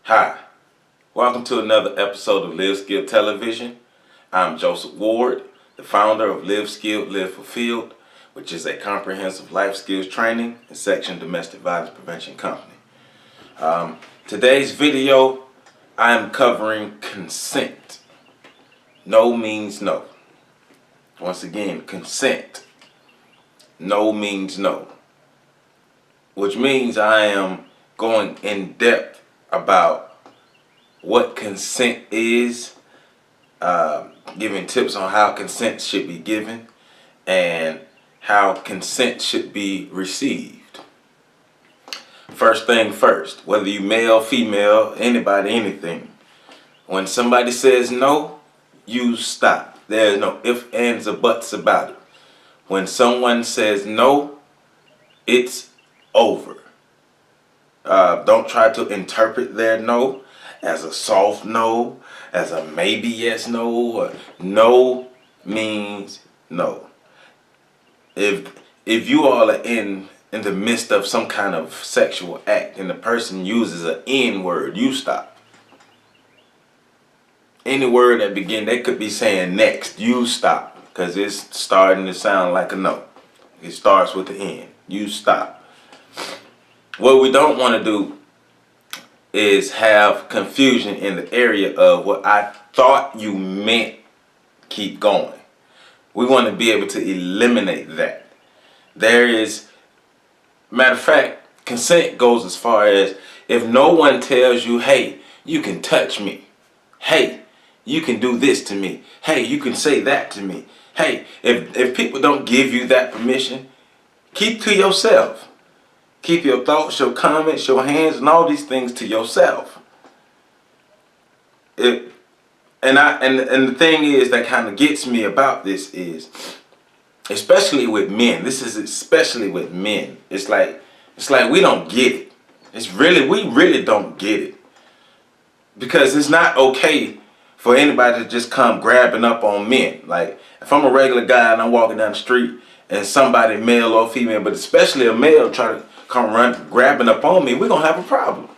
Hi, welcome to another episode of Live Skilled Television. I'm Joseph Ward, the founder of Live Skilled, Live Fulfilled, which is a comprehensive life skills training and section domestic violence prevention company. Today's video, I am covering consent. No means no. Once again, consent. No means no. Which means I am going in depth about what consent is, giving tips on how consent should be given, and how consent should be received. First thing first, whether you male, female, anybody, anything, when somebody says no, you stop. There's no ifs, ands, or buts about it. When someone says no, it's over. Don't try to interpret their no as a soft no, as a maybe yes no, or no means no. If you all are in the midst of some kind of sexual act and the person uses an N word, you stop. Any word that begin, they could be saying next, you stop, because it's starting to sound like a no. It starts with the N. You stop. What we don't want to do is have confusion in the area of what I thought you meant, keep going. We want to be able to eliminate that. Matter of fact, consent goes as far as if no one tells you, hey, you can touch me. Hey, you can do this to me. Hey, you can say that to me. Hey, if people don't give you that permission, keep to yourself. Keep your thoughts, your comments, your hands, and all these things to yourself. And the thing is that kind of gets me about this is, especially with men. This is especially with men. It's like we don't get it. We really don't get it, because it's not okay for anybody to just come grabbing up on men. Like if I'm a regular guy and I'm walking down the street and somebody, male or female, but especially a male, try to come grabbing up on me, we're gonna have a problem.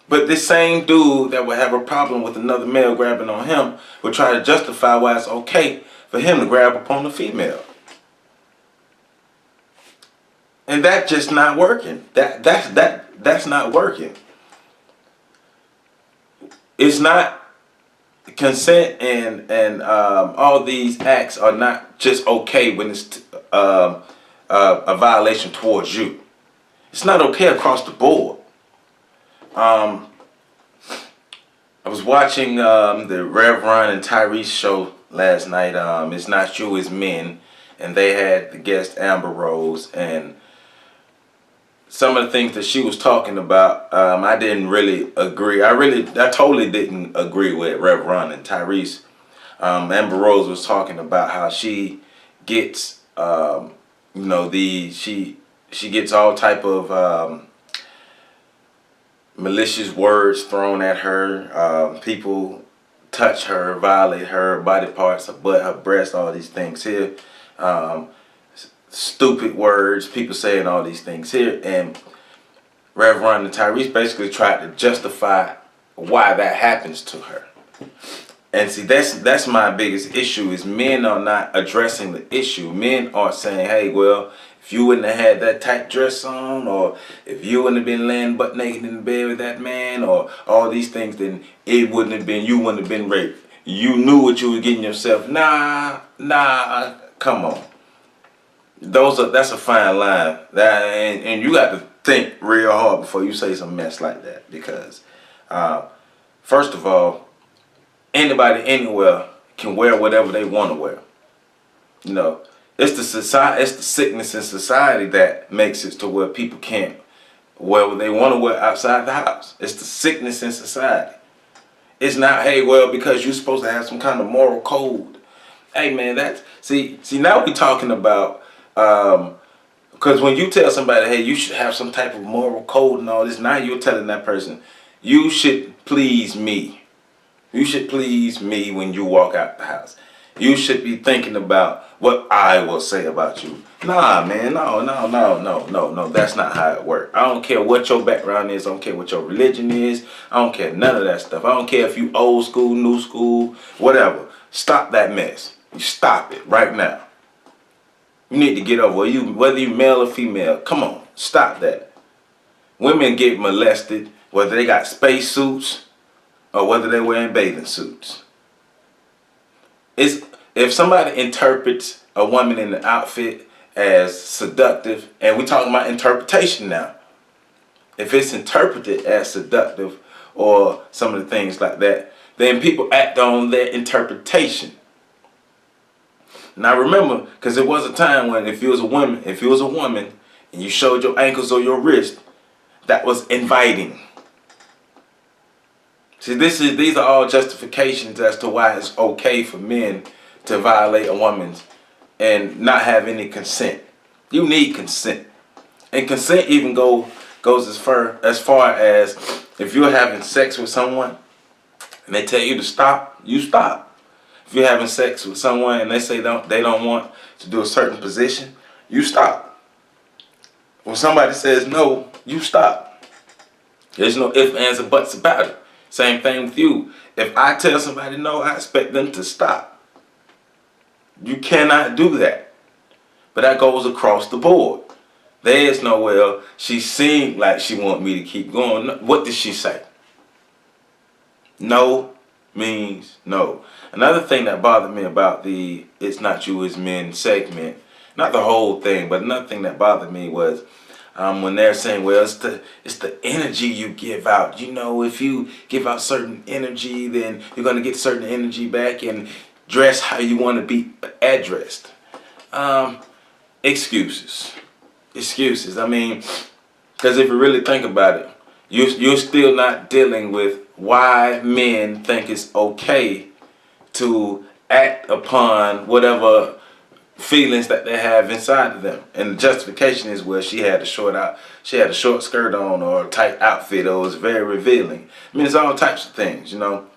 But this same dude that would have a problem with another male grabbing on him would try to justify why it's okay for him to grab upon a female. And that's just not working. That's not working. It's not consent, and all these acts are not just okay when it's a violation towards you. It's not okay across the board. I was watching the Rev Run and Tyrese show last night. It's Not You, It's Men, and they had the guest Amber Rose, and some of the things that she was talking about, I didn't really agree. I totally didn't agree with Rev Run and Tyrese. Amber Rose was talking about how she gets, she gets all type of malicious words thrown at her. People touch her, violate her body parts, her butt, her breast, all these things here. Stupid words, people saying all these things here. And Rev Run and Tyrese basically tried to justify why that happens to her. And see, that's my biggest issue, is men are not addressing the issue. Men are saying, hey, well, if you wouldn't have had that tight dress on, or if you wouldn't have been laying butt naked in the bed with that man, or all these things, then you wouldn't have been raped. You knew what you were getting yourself. Nah, come on. That's a fine line. And you got to think real hard before you say some mess like that, because first of all, anybody anywhere can wear whatever they want to wear. You know, it's the sickness in society that makes it to where people can't wear what they want to wear outside the house. It's the sickness in society. It's not, hey, well, because you're supposed to have some kind of moral code. Hey, man, see now we're talking about, because when you tell somebody, hey, you should have some type of moral code and all this, now you're telling that person, you should please me. You should please me when you walk out the house. You should be thinking about what I will say about you. Nah, man, no. That's not how it works. I don't care what your background is. I don't care what your religion is. I don't care none of that stuff. I don't care if you old school, new school, whatever. Stop that mess. You stop it right now. You need to get over it. Whether you male or female. Come on, stop that. Women get molested whether they got space suits or whether they're wearing bathing suits. If somebody interprets a woman in the outfit as seductive, and we're talking about interpretation now, if it's interpreted as seductive or some of the things like that, then people act on their interpretation. Now remember, because there was a time when if you was a woman and you showed your ankles or your wrist, that was inviting. See, these are all justifications as to why it's okay for men to violate a woman's and not have any consent. You need consent. And consent even goes as far as if you're having sex with someone and they tell you to stop, you stop. If you're having sex with someone and they say they don't want to do a certain position, you stop. When somebody says no, you stop. There's no ifs, ands, or buts about it. Same thing with you. If I tell somebody no, I expect them to stop. You cannot do that. But that goes across the board. There is no, well, she seemed like she wanted me to keep going. What did she say? No means no. Another thing that bothered me about the It's Not You, It's Men segment, not the whole thing, but another thing that bothered me was when they're saying, well, it's the energy you give out. You know, if you give out certain energy, then you're going to get certain energy back, and dress how you want to be addressed. Excuses. I mean, because if you really think about it, you're still not dealing with why men think it's okay to act upon whatever feelings that they have inside of them. And the justification is, well, she had a short skirt on or a tight outfit, or it was very revealing. I mean, it's all types of things, you know.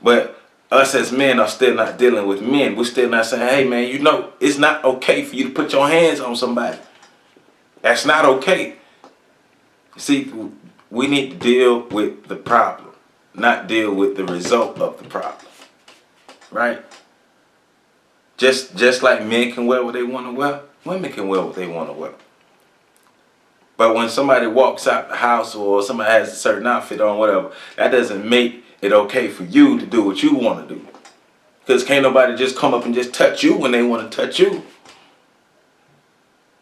But us as men are still not dealing with men. We're still not saying, hey man, you know, it's not okay for you to put your hands on somebody. That's not okay. See, we need to deal with the problem, not deal with the result of the problem. Right? Just like men can wear what they want to wear, women can wear what they want to wear. But when somebody walks out the house or somebody has a certain outfit on, whatever, that doesn't make it okay for you to do what you want to do. Because can't nobody just come up and just touch you when they want to touch you.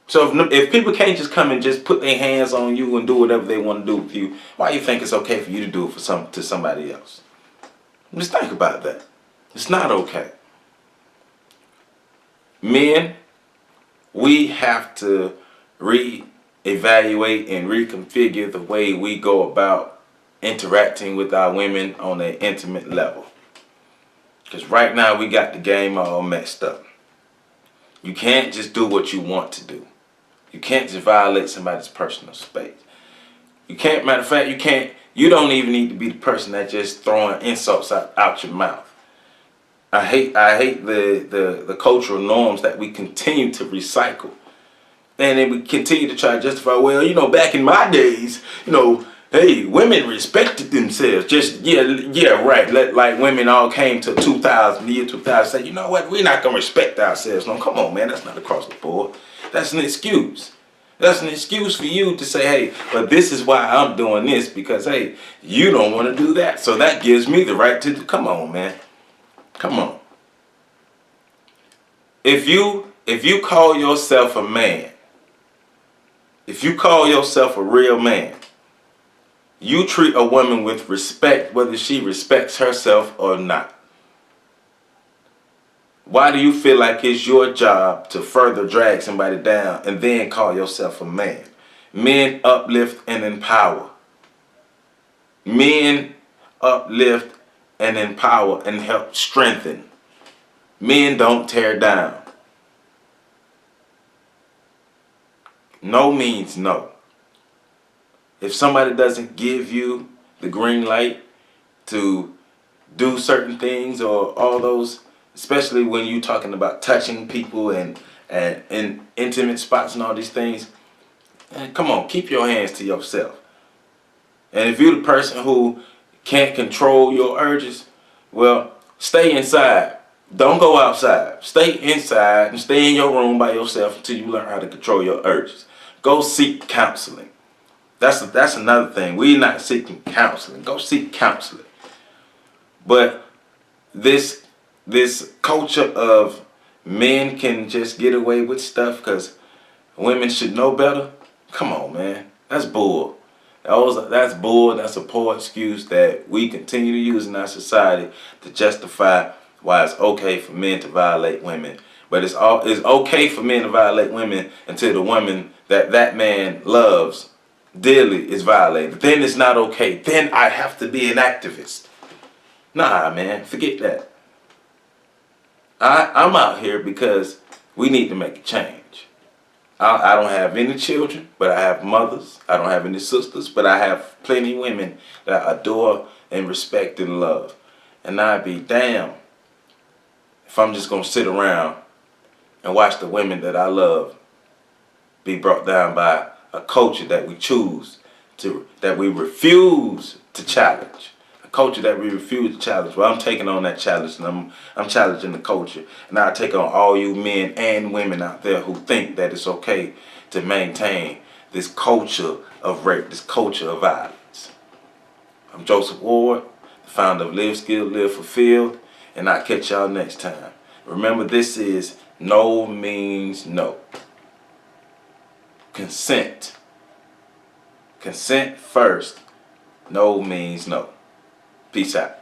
So if people can't just come and just put their hands on you and do whatever they want to do with you, why do you think it's okay for you to do it to somebody else? Just think about that. It's not okay. Men, we have to reevaluate and reconfigure the way we go about interacting with our women on an intimate level. Because right now we got the game all messed up. You can't just do what you want to do. You can't just violate somebody's personal space. You can't, matter of fact, you don't even need to be the person that just throwing insults out your mouth. I hate the cultural norms that we continue to recycle. And then we continue to try to justify, well, you know, back in my days, you know, hey, women respected themselves. Just, yeah, right. Like women all came to the year 2000, say, you know what, we're not going to respect ourselves. No, come on, man, that's not across the board. That's an excuse. That's an excuse for you to say, hey, but this is why I'm doing this, because, hey, you don't want to do that. So that gives me the right to, come on, man. Come on. If you call yourself a man, if you call yourself a real man, you treat a woman with respect whether she respects herself or not. Why do you feel like it's your job to further drag somebody down and then call yourself a man? Men uplift and empower. Men uplift and empower and help strengthen. Men don't tear down. No means no. If somebody doesn't give you the green light to do certain things or all those especially when you're talking about touching people and in intimate spots and all these things. And come on, keep your hands to yourself. And if you're the person who can't control your urges, well, stay inside. Don't go outside. Stay inside and stay in your room by yourself until you learn how to control your urges. Go seek counseling. That's another thing. We're not seeking counseling. Go seek counseling. But this culture of men can just get away with stuff because women should know better. Come on, man. That's bull. That's bull. That's a poor excuse that we continue to use in our society to justify why it's okay for men to violate women. But it's okay for men to violate women until the woman that man loves dearly is violated. Then it's not okay. Then I have to be an activist. Nah, man. Forget that. I'm out here because we need to make a change. I don't have any children, but I have mothers. I don't have any sisters, but I have plenty of women that I adore and respect and love. And I'd be damned if I'm just going to sit around and watch the women that I love be brought down by a culture that we that we refuse to challenge. A culture that we refuse to challenge. Well, I'm taking on that challenge, and I'm challenging the culture. And I take on all you men and women out there who think that it's okay to maintain this culture of rape, this culture of violence. I'm Joseph Ward, the founder of Live Skilled, Live Fulfilled, and I'll catch y'all next time. Remember, this is no means no. Consent. Consent first. No means no. Peace out.